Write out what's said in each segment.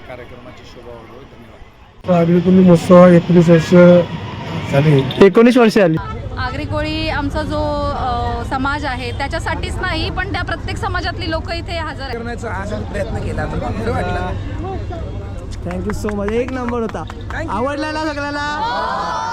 कार्यक्रमाची शोभा वाढवू. धन्यवाद. आगरी कोळी महोत्सव 19 वर्ष झाली. 19 वर्षे आली. आगरी कोळी आमचा जो समाज आहे त्याच्यासाठीच नाही, पण त्या प्रत्येक समाजातली लोक इथे हजर करण्याचा आज प्रयत्न केला तर बरं वाटलं. Thank you so much. एक नंबर होता. आवडला ना सगळ्याला.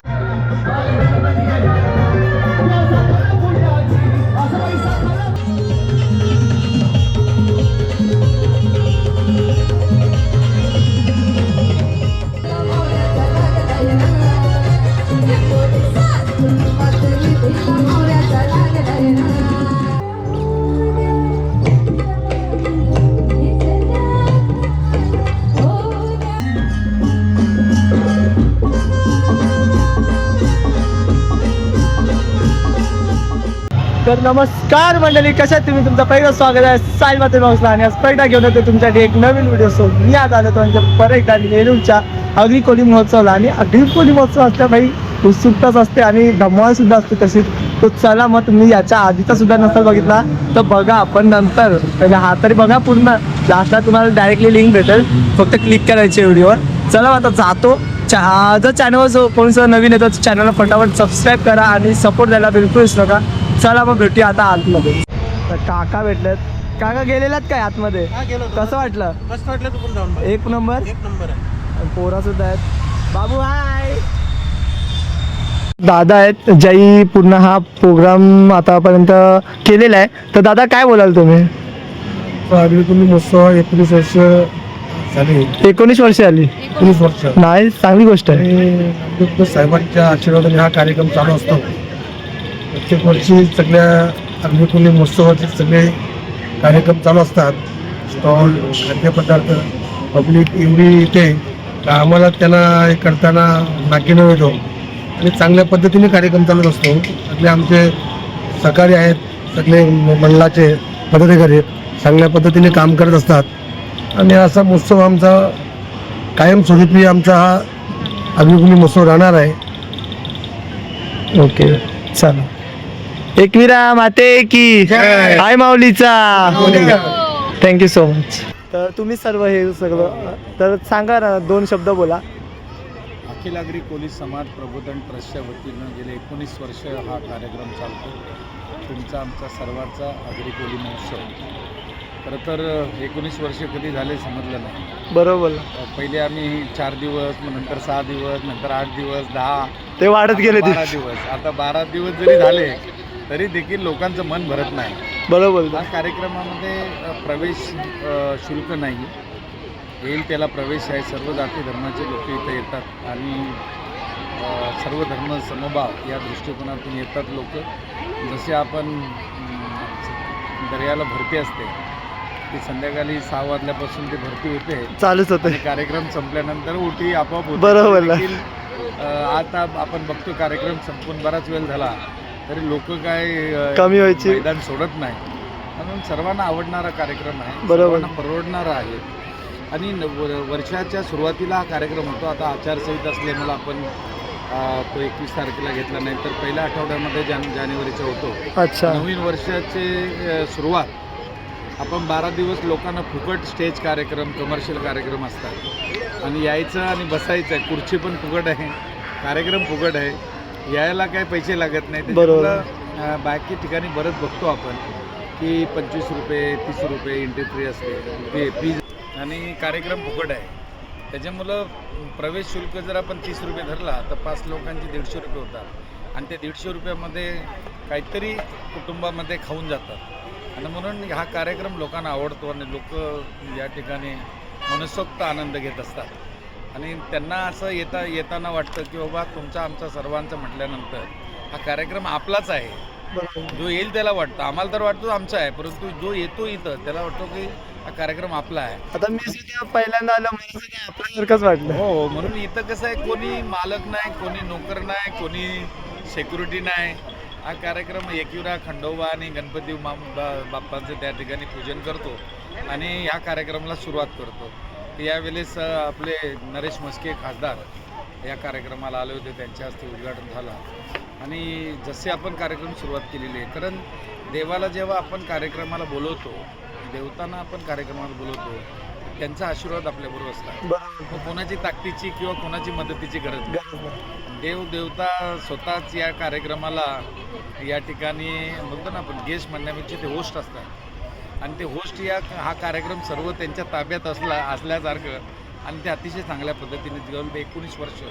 तर नमस्कार मंडळी, कशा आहात तुम्ही? तुमचं पहिलं स्वागत आहे साई माते ब्लॉग्सला. आणि आज पहिला घेऊन येतो तुमच्यासाठी एक नवीन व्हिडिओ. सो मी आज आलो म्हणजे परत एकदा नेरूळच्या आगरी कोळी महोत्सवला. आणि आगरी कोळी महोत्सव असल्या भाई उत्सुकताच असते आणि धमाल सुद्धा असते तशीच. तो चला मग तुम्ही याच्या आधीचा सुद्धा नसेल बघितला तर बघा, आपण नंतर म्हणजे हा तरी बघा पूर्ण. लास्टला तुम्हाला डायरेक्टली लिंक भेटेल, फक्त क्लिक करायची व्हिडिओवर. चला आता जातो. जर चॅनलवर जो कोणी नवीन येतो चॅनलला फटाफट सबस्क्राईब करा आणि सपोर्ट द्यायला बिलकुल विसरू नका. चला मग भेटूया आता आतमध्ये. तर काका भेटलेत. काका गेलेलात काय आतमध्ये? कसं वाटलं? मस्त वाटलं. तू पण जाऊन एक नंबर. एक नंबर आहे. पोरा सुद्धा आहेत. बाबू हाय. दादा आहेत, ज्याही पूर्ण हा प्रोग्राम आतापर्यंत केलेला आहे. तर दादा काय बोलाल तुम्ही? आगरी कोळी महोत्सव 19 वर्ष झाली. 19 वर्षे आली. 19 वर्ष नाही, चांगली गोष्ट आहे. आणि आंबेडकर साहेबांच्या आशीर्वादाने हा कार्यक्रम चालू असतो. प्रत्येक वर्षी सगळ्या आगरी कोळी महोत्सवाचे सगळे कार्यक्रम चालू असतात. स्टॉल, खाद्यपदार्थ, पब्लिक एवढी येते का आम्हाला त्यांना हे करताना नाकी न येतो. आणि चांगल्या पद्धतीने कार्यक्रम चालत असतो. सगळे आमचे सहकारी आहेत, सगळे मंडळाचे पदाधिकारी चांगल्या पद्धतीने काम करत असतात. आणि असा महोत्सव आमचा कायमस्वरूपी आमचा हा आगरी कोळी महोत्सव राहणार आहे. ओके, चला. एकविरा माते की जय. हाय माऊलीचा. Thank you so much. तर तुम्ही सर्व हे सगळं तर सांगा ना, 2 शब्द बोला. अखिल आगरी कोळी समाज प्रबोधन ट्रस्टच्या वतीनं गेले 19 वर्ष हा कार्यक्रम चालतो. तुमचा आमचा सर्वांचा आगरी कोळी महोत्सव. खरं तर 19 वर्ष कधी झाले समजलं नाही. बरोबर. पहिले आम्ही 4 दिवस, मग नंतर 6 दिवस, नंतर 8 दिवस, 10, ते वाढत गेले. 12 दिवस. आता 12 दिवस जरी झाले तरी देखील लोकांचं मन भरत नाही. बरोबर. या कार्यक्रमामध्ये प्रवेश शुल्क नाही. येईल त्याला प्रवेश आहे. सर्व जाती धर्माचे लोक इथे येतात आणि सर्व धर्म समभाव या दृष्टिकोनातून येतात लोक. जसे आपण दर्याला भरती असते ती संध्याकाळी 6 वाजल्यापासून ती भरती होते, चालूच होते. आणि कार्यक्रम संपल्यानंतर उठी आपोआप होते. बरोबर. देखील आता आपण बघतो कार्यक्रम संपून बराच वेळ झाला तरी लोक काय कमी व्हायची मैदान सोडत नाही. म्हणून सर्वांना आवडणारा कार्यक्रम आहे, बरोबर. सर्वांना परवडणारा आहे. आणि वर्षाच्या सुरुवातीला हा कार्यक्रम होतो. आता आचारसंहिता असल्यामुळे आपण तो 21 तारखेला घेतला नाही, तर पहिल्या आठवड्यामध्ये जानेवारीचा होतो. अच्छा. नवीन वर्षाचे सुरुवात आपण 12 दिवस लोकांना फुकट स्टेज कार्यक्रम, कमर्शियल कार्यक्रम असतात आणि यायचं आणि बसायचं आहे. खुर्ची पण फुकट आहे, कार्यक्रम फुकट आहे, यायला काही पैसे लागत नाही. बरोबर. बाकी ठिकाणी बरंच बघतो आपण की 25 रुपये 30 रुपये एंट्री फ्री असते, फीज, आणि कार्यक्रम फुकट आहे. त्याच्यामुळं प्रवेश शुल्क जर आपण 30 रुपये धरला तर 5 लोकांचे 150 रुपये होतात आणि ते 150 रुपयामध्ये काहीतरी कुटुंबामध्ये खाऊन जातात. आणि म्हणून हा कार्यक्रम लोकांना आवडतो आणि लोक या ठिकाणी मनसोक्त आनंद घेत असतात. आणि त्यांना असं येताना वाटतं की बाबा तुमचा आमचा सर्वांचा म्हटल्यानंतर हा कार्यक्रम आपलाच आहे. जो येईल त्याला वाटतं, आम्हाला तर वाटतो आमचा आहे, परंतु जो येतो इथं त्याला वाटतो की हा कार्यक्रम आपला आहे. आता मी सुद्धा पहिल्यांदा आलो, मला सुद्धा आपल्यासारखंच वाटलं. हो, म्हणून इथं कसं आहे, कोणी मालक नाही, कोणी नोकर नाही, कोणी सिक्युरिटी नाही. हा कार्यक्रम एकविरा खंडोबा आणि गणपती बाप्पांचं त्या ठिकाणी पूजन करतो आणि ह्या कार्यक्रमाला सुरुवात करतो. यावेळेस आपले नरेश म्हस्के खासदार या कार्यक्रमाला आले होते, त्यांच्या हस्ते उद्घाटन झाला. आणि जसे आपण कार्यक्रम सुरुवात केलेली आहे, कारण देवाला जेव्हा आपण कार्यक्रमाला बोलवतो, देवतांना आपण कार्यक्रमाला बोलवतो, त्यांचा आशीर्वाद आपल्याबरोबर असतात. बरोबर. मग कोणाची ताकदीची किंवा कोणाची मदतीची गरज नाही. गरज नाही. देव देवता स्वतःच या कार्यक्रमाला या ठिकाणी म्हणतो ना आपण गेस्ट म्हणण्यापेक्षा ते होस्ट असतात आणि ते होस्ट हा कार्यक्रम सर्व त्यांच्या ताब्यात असल्यासारखं आणि ते अतिशय चांगल्या पद्धतीने जवळ 19 वर्ष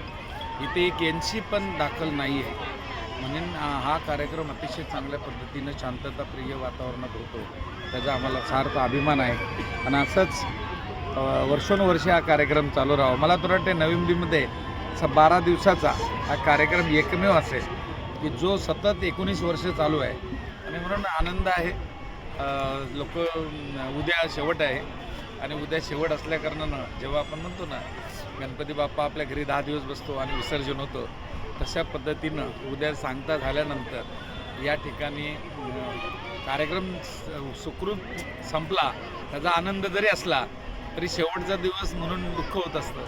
इथे एक एनसी पण दाखल नाही आहे म्हणून हा कार्यक्रम अतिशय चांगल्या पद्धतीनं शांतताप्रिय वातावरणात होतो. त्याचा आम्हाला सार्थ अभिमान आहे आणि असंच वर्षोनवर्षे हा कार्यक्रम चालू राहावा. मला तर वाटते नवी मुंबईमध्ये 12 दिवसाचा हा कार्यक्रम एकमेव असेल की जो सतत 19 वर्ष चालू आहे आणि म्हणून आनंद आहे. लोक उद्या शेवट आहे आणि उद्या शेवट असल्याकारणानं जेव्हा आपण म्हणतो ना गणपती बाप्पा आपल्या घरी 10 दिवस बसतो आणि विसर्जन होतं तशा पद्धतीनं उद्या सांगता झाल्यानंतर या ठिकाणी कार्यक्रम सुखरूप संपला त्याचा आनंद जरी असला तरी शेवटचा दिवस म्हणून दुःख होत असतं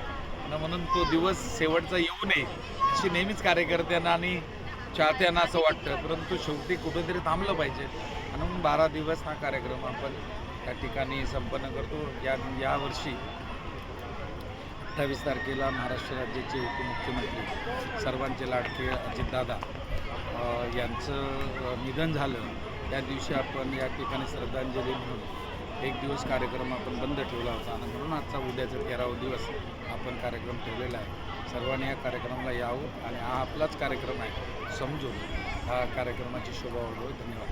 आणि म्हणून तो दिवस शेवटचा येऊ नये अशी नेहमीच कार्यकर्त्यांना आणि चाहत्यांना असं वाटतं. परंतु शेवटी कुठेतरी थांबलं पाहिजे आणि म्हणून 12 दिवस हा कार्यक्रम आपण त्या ठिकाणी संपन्न करतो. यावर्षी 28 तारखेला महाराष्ट्र राज्याचे उपमुख्यमंत्री सर्वांचे लाडके अजितदादा यांचं निधन झालं. त्या दिवशी आपण या ठिकाणी श्रद्धांजली म्हणून एक दिवस कार्यक्रम आपण बंद ठेवला होता आणि म्हणून आजचा उद्याचा 13वा दिवस आपण कार्यक्रम ठेवलेला आहे. सर्वांनी या कार्यक्रमाला यावं आणि हा आपलाच कार्यक्रम आहे समजून हा कार्यक्रमाची शोभा वाढवावी. धन्यवाद.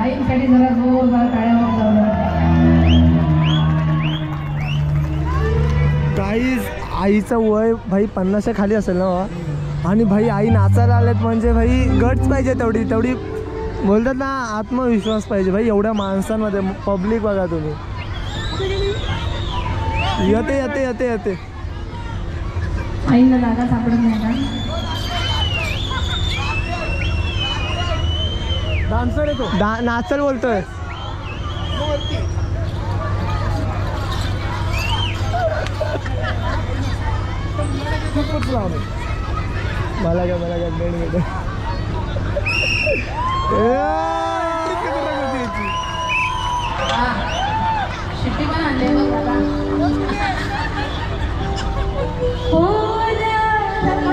आईसाठी जरा जोरदार टाळ्या गाईज आईचं वय भाई 50च्या खाली असेल ना बा. आणि भाई आई नाचायला आलेत म्हणजे भाई गट्स पाहिजे तेवढी बोलतात ना आत्मविश्वास पाहिजे भाई एवढ्या माणसांमध्ये. पब्लिक बघा तुम्ही येते आईला जागा सापडत नाही का? डान्सर आहे तो नाचल बोलतोय. खूपच लावले मला काय बेड शिट्टी पण आणली बघ दादा. Oh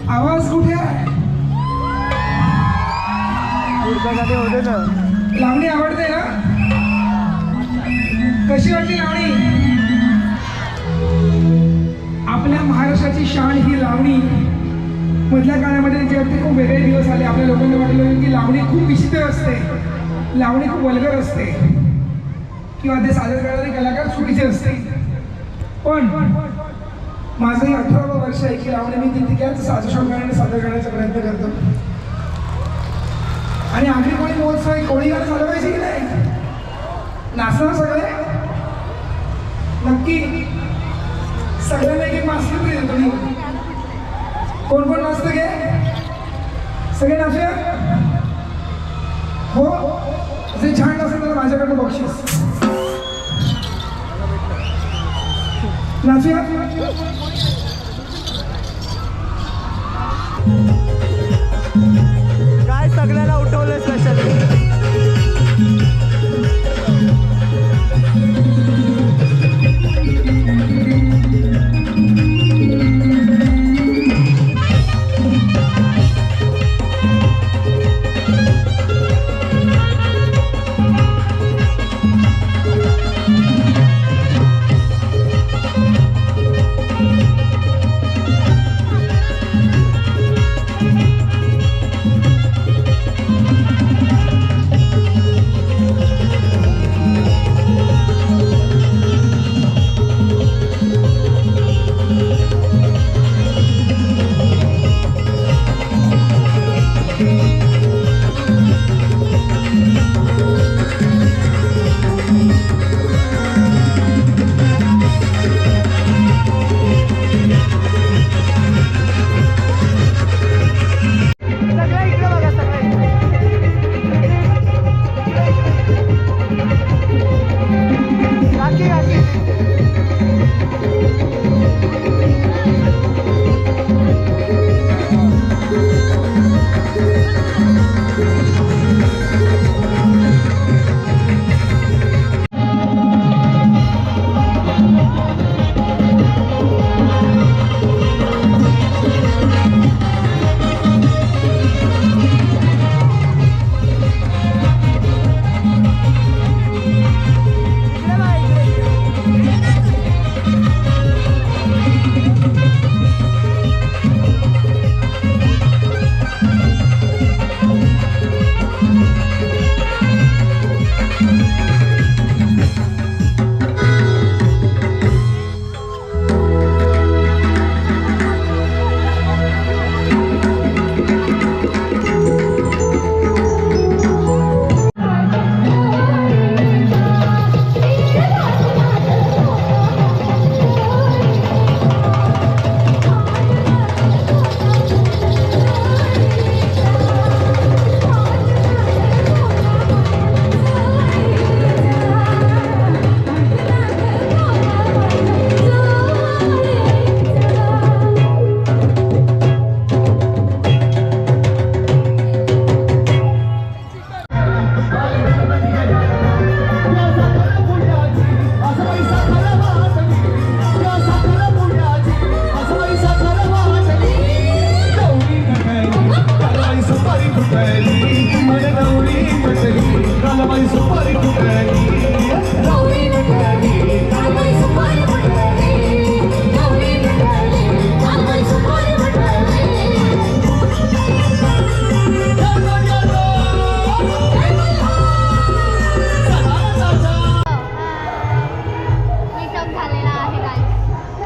आवाज कुठे आहे? लावणी आवडते ना? कशी वाटली लावणी? आपल्या महाराष्ट्राची शान ही लावणी. मधल्या काळामध्ये जे ते खूप वेगळे दिवस आले. आपल्या लोकांना वाटलं की लावणी खूप विचित्र असते, लावणी खूप वल्गर असते, किंवा ते सादर करणारे कलाकार चुकीचे असते. पण माझंही 18वं वर्ष आहे की लावणी मी तितक्याच साजेशपणाने सादर करण्याचा प्रयत्न करतो. आणि आगरी कोळी महोत्सव एक कोळी गाणं झालं पाहिजे की नाही? नाचणार सगळे नक्की. सगळ्यांना एक मास्टर प्रिय तुम्ही कोण कोण नाचतं गे? सगळे नाचूया. हो, जे छान असेल तर माझ्याकडनं बक्षीस. नाचूया. काय सगळ्याला उठवलं स्पेशल?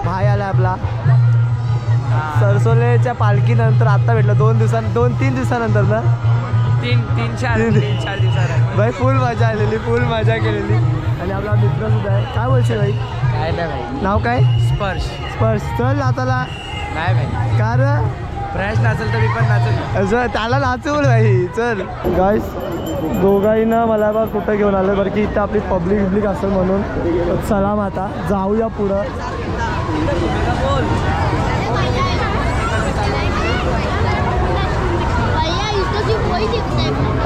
भाई आला आपला सरसोलेच्या पालखीनंतर आता भेटलं 2-3 दिवसानंतर ना तीन चार दिवसात भाई फुल मजा आलेली, फुल मजा केलेली. आणि आपला मित्र सुद्धा आहे. काय बोलशील भाई? काय नाही भाई. नाव काय? स्पर्श स्पर्श. चल नाचाला. नाही भाई. का रे? प्रयास नाचेल तर मी पण नाचेल. असं त्याला नाचवल भाई. चल गाईस, दोघांना मला बा कुठं घेऊन आलं बरं की इथं आपली पब्लिक असेल म्हणून. चला मग आता जाऊया पुढं.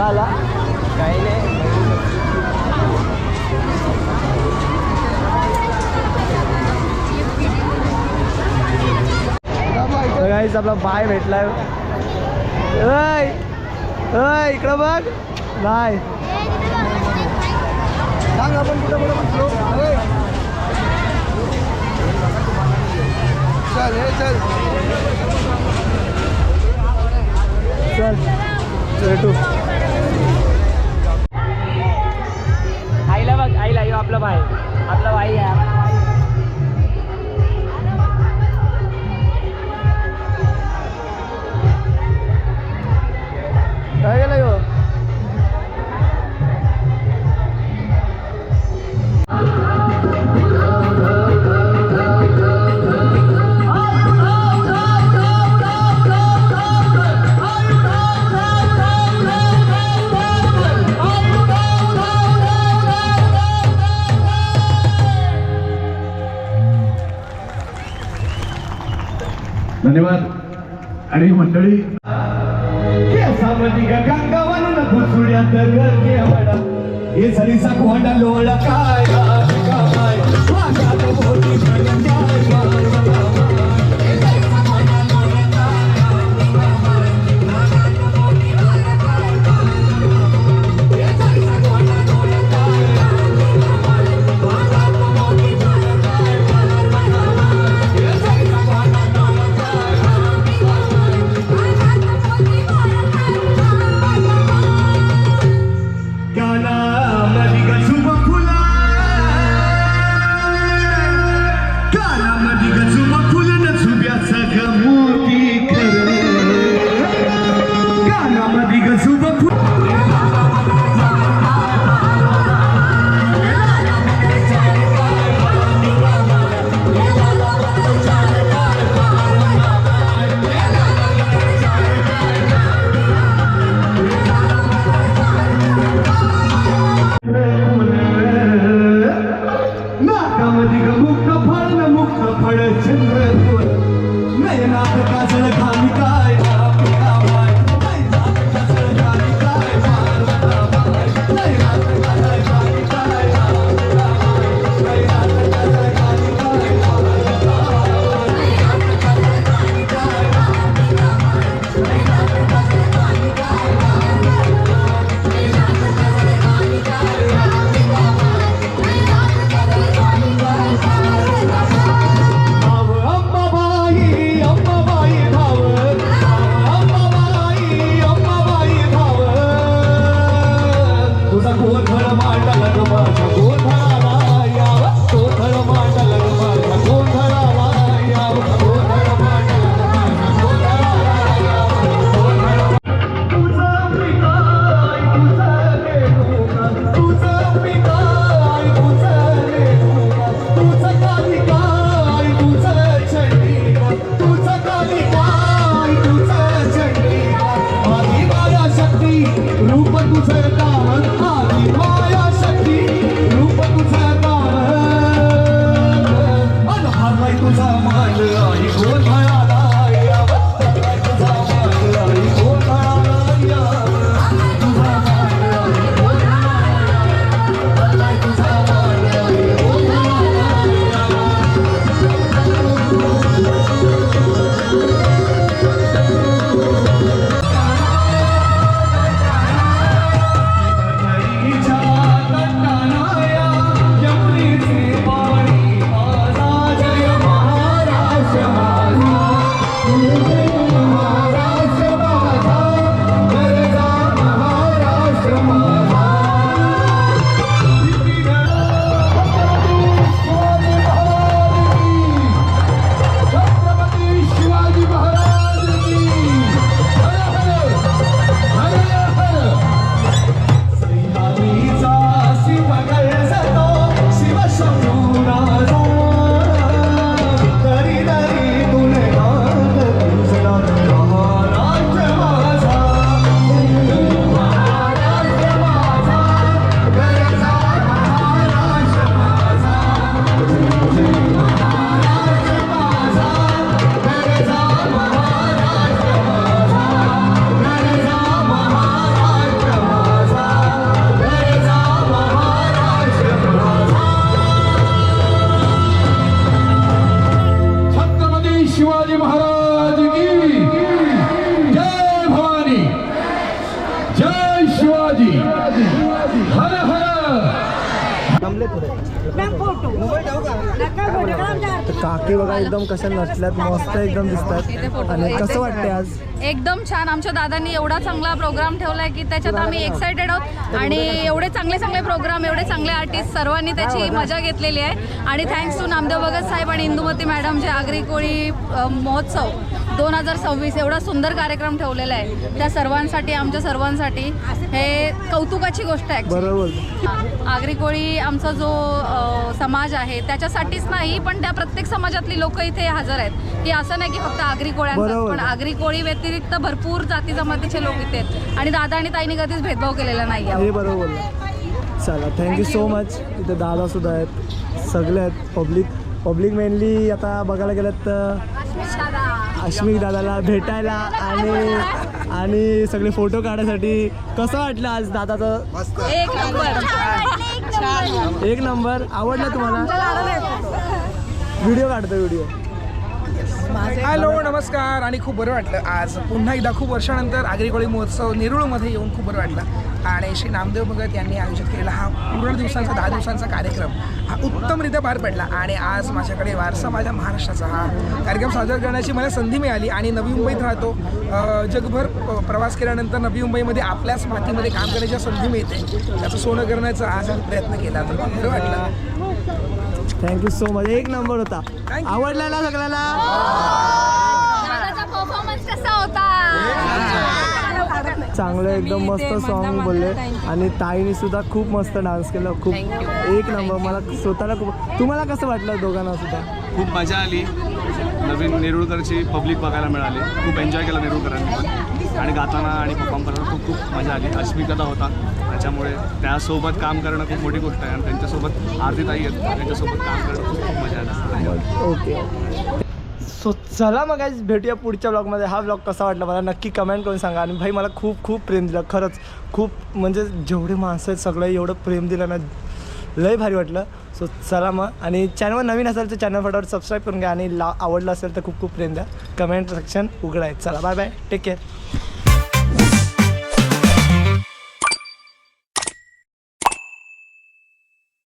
आला काही नाही. गाईस आपला बाय भेटलाय. ऐ ऐ इकडं बघ. नाही सांग आपण कुठं कुठं बसलो. चल हे चल चल भेटू. आईला बघ, आईला यो आपला भाई, आपला भाई आहे. काय गेला यो? धन्यवाद. आणि मंडळी केसामध्ये गंगावन घुसुड्यात केवळ हे सरी साखवाडा लोळ काय काय माझ्यात मोठी तर काकी बघा एकदम कशा नटल्यात, मस्त एकदम दिसतात. आणि कसं वाटतंय आज? एकदम छान. आमच्या दादांनी एवढा चांगला प्रोग्राम ठेवलाय की त्याच्यात आम्ही एक्सायटेड आहोत आणि एवढे चांगले चांगले प्रोग्राम, एवढे चांगले आर्टिस्ट, सर्वांनी त्याची मजा घेतलेली आहे. आणि थँक्स टू नामदेव भगत साहेब आणि इंदुमती मॅडम जे आगरी कोळी महोत्सव 2026 एवढा सुंदर कार्यक्रम ठेवलेला आहे. त्या सर्वांसाठी, आमच्या सर्वांसाठी हे कौतुकाची गोष्ट आहे. बरोबर. आगरी कोळी आमचा जो समाज आहे त्याच्यासाठीच नाही, पण त्या प्रत्येक समाजातली लोक इथे हजर आहेत. की असं नाही की फक्त आगरी कोळ्यांचं, बरोबर. पण आगरी कोळी व्यतिरिक्त भरपूर जाती जमातीचे लोक इथे आहेत. आणि दादा आणि ताईंनी कधीच भेदभाव केलेला नाही आहे. हे बरोबर. चला, थँक्यू सो मच. इथे दादासुद्धा आहेत, सगळे आहेत. पब्लिक मेनली आता बघायला गेलं तर अश्मिक दादाला भेटायला आणि सगळे फोटो काढण्यासाठी. कसं वाटलं आज दादाचं? एक नंबर. आवडलं तुम्हाला? व्हिडिओ काढतो, व्हिडिओ. हॅलो, नमस्कार. आणि खूप बरं वाटलं आज पुन्हा एकदा खूप वर्षानंतर आगरी कोळी महोत्सव नेरुळमध्ये येऊन खूप बरं वाटलं. आणि श्री नामदेव भगत यांनी आयोजित केलेला हा पूर्ण दिवसांचा 10 दिवसांचा कार्यक्रम हा उत्तमरित्या पार पडला. आणि आज माझ्याकडे वारसा माझ्या महाराष्ट्राचा हा कार्यक्रम साजरा करण्याची मला संधी मिळाली. आणि नवी मुंबईत राहतो, जगभर प्रवास केल्यानंतर नवी मुंबईमध्ये आपल्याच मातीमध्ये काम करण्याची संधी मिळते. त्याचं सोनं करण्याचा आज प्रयत्न केला, तर खूप बरं वाटलं. Thank you so much. एक नंबर होता. आवडला ना सगळ्यांना? दादाचा परफॉर्मन्स कसा होता? चांगलं, एकदम मस्त सॉन्ग बोलले. आणि ताईने सुद्धा खूप मस्त डान्स केला. खूप एक नंबर. मला स्वतःला खूप. तुम्हाला कसं वाटलं दोघांना सुद्धा? खूप मजा आली. नवीन नेरुळकरची पब्लिक बघायला मिळाली. खूप एन्जॉय केला नेरुळकरांनी पण. आणि गाताना आणि परफॉर्म करताना खूप मजा आली. अश्मिकदा होता, त्याच्यामुळे त्यासोबत काम करणं खूप मोठी गोष्ट आहे. आणि त्यांच्यासोबत आरतीताई आहेत, त्यांच्यासोबत काम करणं खूप खूप मजा आली. ओके. सो चला मग आज भेटूया पुढच्या ब्लॉगमध्ये. हा ब्लॉग कसा वाटला मला नक्की कमेंट करून सांगा. आणि भाई मला खूप खूप प्रेम दिलं, खरंच खूप. म्हणजे जेवढे माणसं आहेत सगळे एवढं प्रेम दिलं ना, लय भारी वाटलं. सो चला मग. आणि चॅनलवर नवीन असेल तर चॅनल फटाफट सबस्क्राईब करून घ्या. आणि आवडलं असेल तर खूप खूप प्रेम द्या. कमेंट सेक्शन उघडं आहे. चला, बाय बाय, टेक केअर.